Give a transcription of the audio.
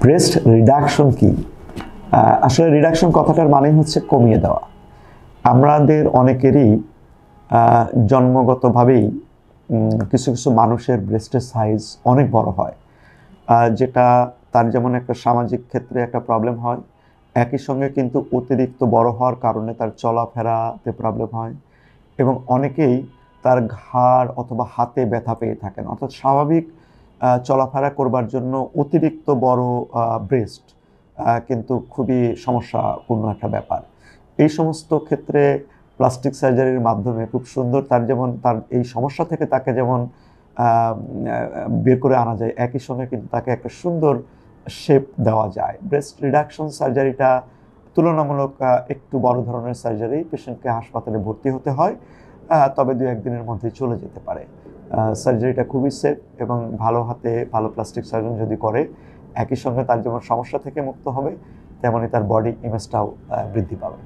Breast reduction কি? আসলে reduction কথাটার মানে হচ্ছে কমিয়ে দেওয়া। আমাদের অনেকেরই জন্মগতভাবেই কিছু কিছু মানুষের ব্রেস্টের সাইজ অনেক বড় হয়, যেটা তার যেমন একটা সামাজিক ক্ষেত্রে একটা প্রবলেম হয়, একই সঙ্গে কিন্তু অতিরিক্ত বড় হওয়ার কারণে তার চলাফেরাতে প্রবলেম হয় এবং অনেকেই তার ঘাড় অথবা হাতে ব্যথা পেয়ে থাকেন। অর্থাৎ স্বাভাবিক চলাফেরা করবার জন্য অতিরিক্ত বড় ব্রেস্ট কিন্তু খুবই সমস্যাপূর্ণ একটা ব্যাপার। এই সমস্ত ক্ষেত্রে প্লাস্টিক সার্জারির মাধ্যমে খুব সুন্দর তার এই সমস্যা থেকে তাকে যেমন বের করে আনা যায়, একই সঙ্গে কিন্তু তাকে একটা সুন্দর শেপ দেওয়া যায়। ব্রেস্ট রিডাকশন সার্জারিটা তুলনামূলক একটু বড় ধরনের সার্জারি। পেশেন্টকে হাসপাতালে ভর্তি হতে হয়, তবে 2-1 দিনের মধ্যেই চলে যেতে পারে। সার্জারিটা খুবই সেফ এবং ভালো হাতে ভালো প্লাস্টিক সার্জন যদি করে, একই সঙ্গে তার যেমন সমস্যা থেকে মুক্ত হবে, তেমনি তার বডি ইমেজটাও বৃদ্ধি পাবে।